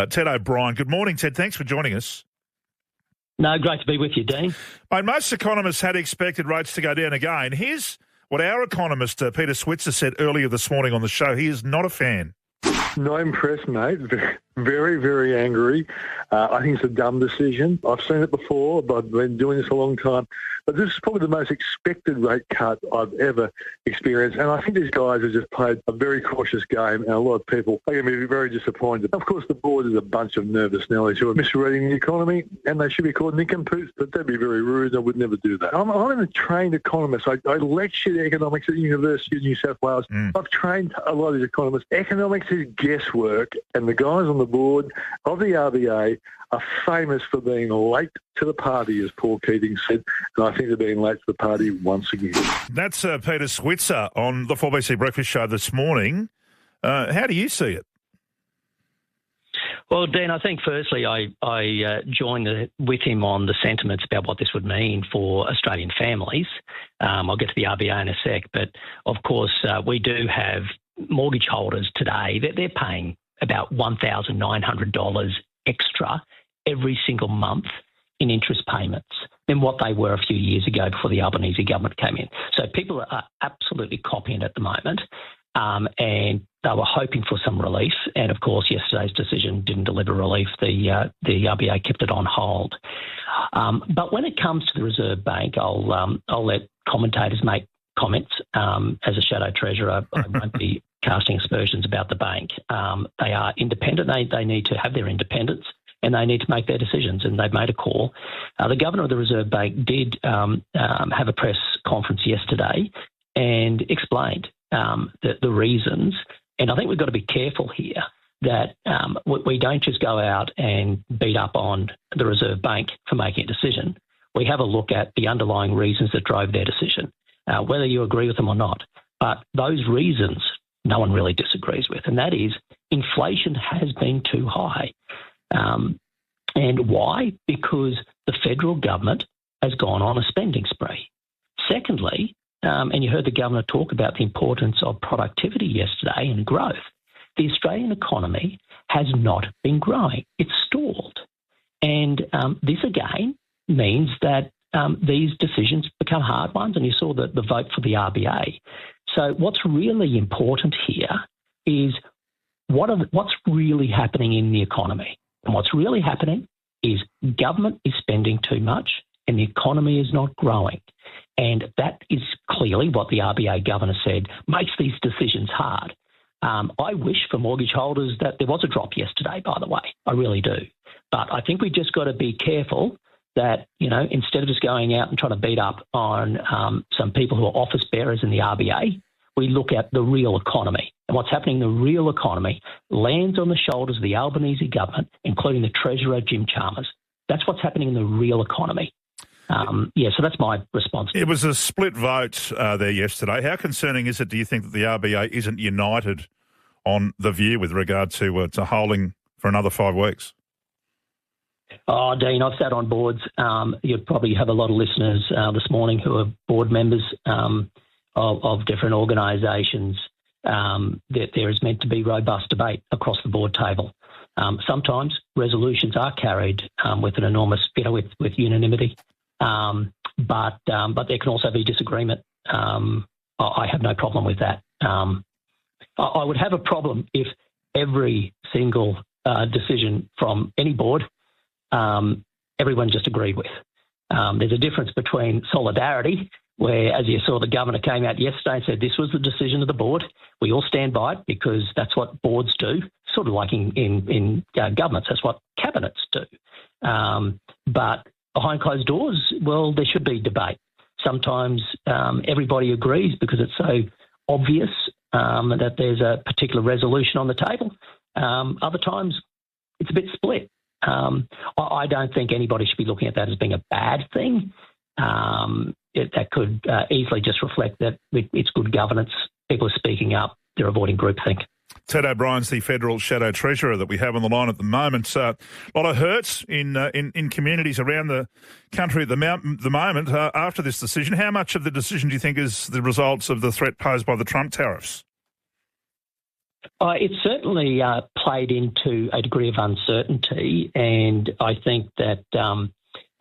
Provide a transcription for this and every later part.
Ted O'Brien. Good morning, Ted. Thanks for joining us. No, great to be with you, Dean. Mate, most economists had expected rates to go down again. Here's what our economist, Peter Switzer, said earlier this morning on the show. He is not a fan. Not impressed, mate. Very, very angry. I think it's a dumb decision. I've seen it before, but I've been doing this a long time. But this is probably the most expected rate cut I've ever experienced. And I think these guys have just played a very cautious game, and a lot of people are going to be very disappointed. Of course, the board is a bunch of nervous Nellies who are misreading the economy, and they should be called nincompoops, but that'd be very rude. I would never do that. I'm a trained economist. I lectured economics at the University of New South Wales. I've trained a lot of these economists. Economics is guesswork, and the guys on the board of the RBA are famous for being late to the party, as Paul Keating said, and I think they're being late to the party once again. That's Peter Switzer on the 4BC Breakfast Show this morning. How do you see it? Well, Dean, I think firstly I join with him on the sentiments about what this would mean for Australian families. I'll get to the RBA in a sec, but of course we do have mortgage holders today that they're paying about $1,900 extra every single month in interest payments than what they were a few years ago before the Albanese Government came in. So people are absolutely copying it at the moment, and they were hoping for some relief. And, of course, yesterday's decision didn't deliver relief. The RBA kept it on hold. But when it comes to the Reserve Bank, I'll let commentators make comments. As a shadow treasurer, I won't be casting aspersions about the bank. They are independent. They need to have their independence, and they need to make their decisions, and they've made a call. The Governor of the Reserve Bank did have a press conference yesterday and explained the reasons, and I think we've got to be careful here that we don't just go out and beat up on the Reserve Bank for making a decision. We have a look at the underlying reasons that drove their decision, whether you agree with them or not. But those reasons no one really disagrees with, and that is inflation has been too high. And why? Because the federal government has gone on a spending spree. Secondly, and you heard the Governor talk about the importance of productivity yesterday and growth, the Australian economy has not been growing. It's stalled. And this, again, means that these decisions become hard ones, and you saw the vote for the RBA. So what's really important here is what's really happening in the economy. And what's really happening is government is spending too much and the economy is not growing. And that is clearly what the RBA governor said makes these decisions hard. I wish for mortgage holders that there was a drop yesterday, by the way. I really do. But I think we just got to be careful that, instead of just going out and trying to beat up on some people who are office bearers in the RBA, we look at the real economy. And what's happening in the real economy lands on the shoulders of the Albanese government, including the Treasurer, Jim Chalmers. That's what's happening in the real economy. So that's my response. It was a split vote there yesterday. How concerning is it, do you think, that the RBA isn't united on the view with regard to holding for another 5 weeks? Oh, Dean, I've sat on boards. You probably have a lot of listeners this morning who are board members of different organisations. That there is meant to be robust debate across the board table. Sometimes resolutions are carried with an enormous, with unanimity, but there can also be disagreement. I have no problem with that. I would have a problem if every single decision from any board everyone just agreed with. There's a difference between solidarity, where, as you saw, the Governor came out yesterday and said this was the decision of the board. We all stand by it because that's what boards do, sort of like in governments. That's what cabinets do. But behind closed doors, well, there should be debate. Sometimes everybody agrees because it's so obvious that there's a particular resolution on the table. Other times it's a bit split. I don't think anybody should be looking at that as being a bad thing. That could easily just reflect that it's good governance. People are speaking up. They're avoiding groupthink. Ted O'Brien's the federal shadow treasurer that we have on the line at the moment. A lot of hurts in communities around the country at the moment after this decision. How much of the decision do you think is the results of the threat posed by the Trump tariffs? It certainly played into a degree of uncertainty, and I think that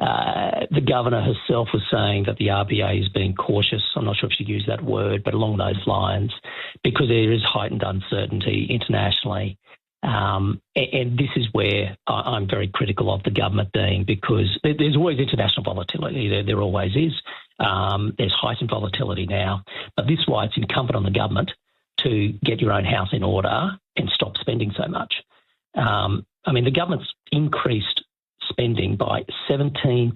the governor herself was saying that the RBA is being cautious. I'm not sure if she used that word, but along those lines, because there is heightened uncertainty internationally. And this is where I'm very critical of the government being, because there's always international volatility. There always is. There's heightened volatility now. But this is why it's incumbent on the government to get your own house in order and stop spending so much. The government's increased spending by 17%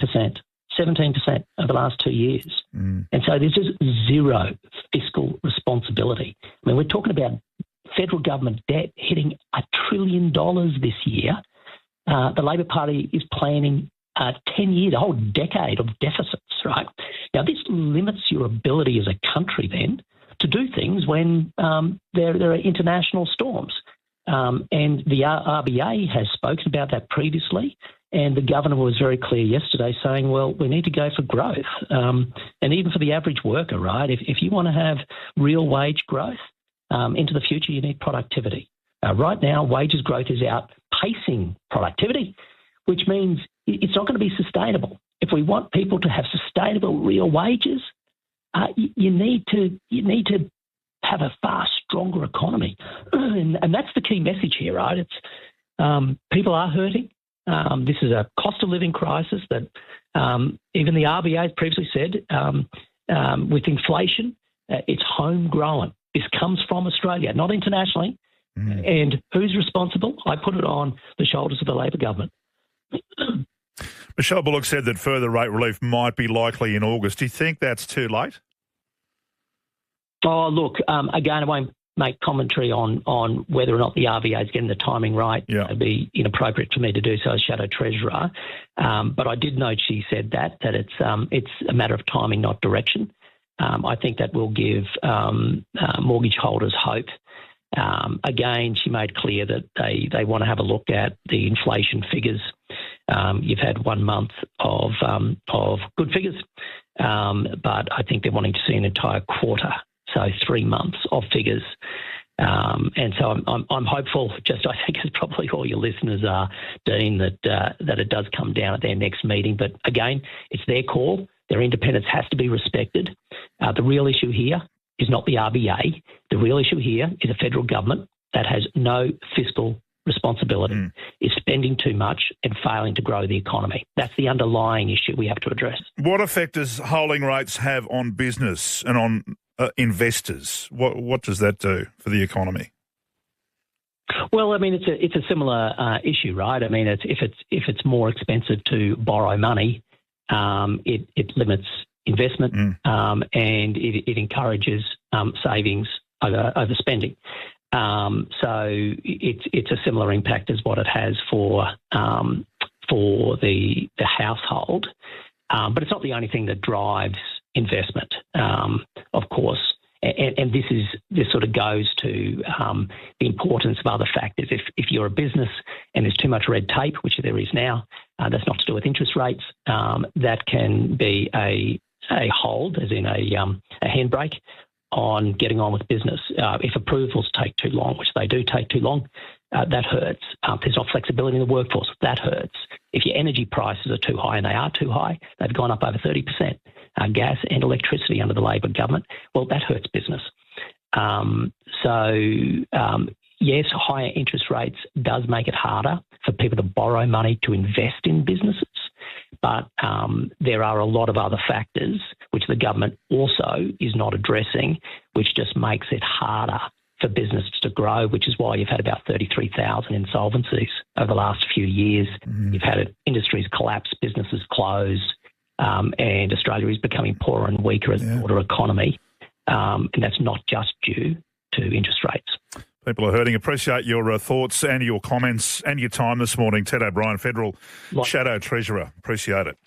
over the last 2 years. And so there's just zero fiscal responsibility. We're talking about federal government debt hitting $1 trillion this year. The Labor Party is planning 10 years, a whole decade of deficits, right? Now, this limits your ability as a country then to do things when there are international storms. And the RBA has spoken about that previously, and the governor was very clear yesterday saying, well, we need to go for growth. And even for the average worker, right, if you want to have real wage growth into the future, you need productivity. Right now, wages growth is outpacing productivity, which means it's not going to be sustainable. If we want people to have sustainable real wages, you need to have a far stronger economy. And that's the key message here, right? It's people are hurting. This is a cost of living crisis that even the RBA has previously said with inflation, it's homegrown. This comes from Australia, not internationally. And who's responsible? I put it on the shoulders of the Labor government. Michelle Bullock said that further rate relief might be likely in August. Do you think that's too late? Oh, look, again, I won't make commentary on whether or not the RBA is getting the timing right. Yeah. It'd be inappropriate for me to do so as Shadow Treasurer. But I did note she said that it's a matter of timing, not direction. I think that will give mortgage holders hope. Again, she made clear that they want to have a look at the inflation figures. You've had 1 month of good figures, but I think they're wanting to see an entire quarter, so 3 months of figures. And so I'm hopeful, just I think as probably all your listeners are, Dean, that it does come down at their next meeting. But again, it's their call. Their independence has to be respected. The real issue here is not the RBA. The real issue here is a federal government that has no fiscal responsibility, is spending too much and failing to grow the economy. That's the underlying issue we have to address. What effect does holding rates have on business and on investors? What does that do for the economy? Well, it's a similar issue, right? If it's more expensive to borrow money, it limits investment and it encourages savings over spending. So it's a similar impact as what it has for the household, but it's not the only thing that drives investment, of course. And this sort of goes to the importance of other factors. If you're a business and there's too much red tape, which there is now, that's not to do with interest rates. That can be a hold, as in a handbrake on getting on with business. If approvals take too long, which they do take too long, that hurts. There's not flexibility in the workforce. That hurts. If your energy prices are too high, and they are too high, they've gone up over 30%, gas and electricity under the Labor government, well, that hurts business. Yes, higher interest rates does make it harder for people to borrow money to invest in businesses, but there are a lot of other factors which the government also is not addressing, which just makes it harder for businesses to grow, which is why you've had about 33,000 insolvencies over the last few years. You've had industries collapse, businesses close, and Australia is becoming poorer and weaker as a broader economy, and that's not just due to interest rates. People are hurting. Appreciate your thoughts and your comments and your time this morning. Ted O'Brien, Federal Shadow Treasurer. Appreciate it.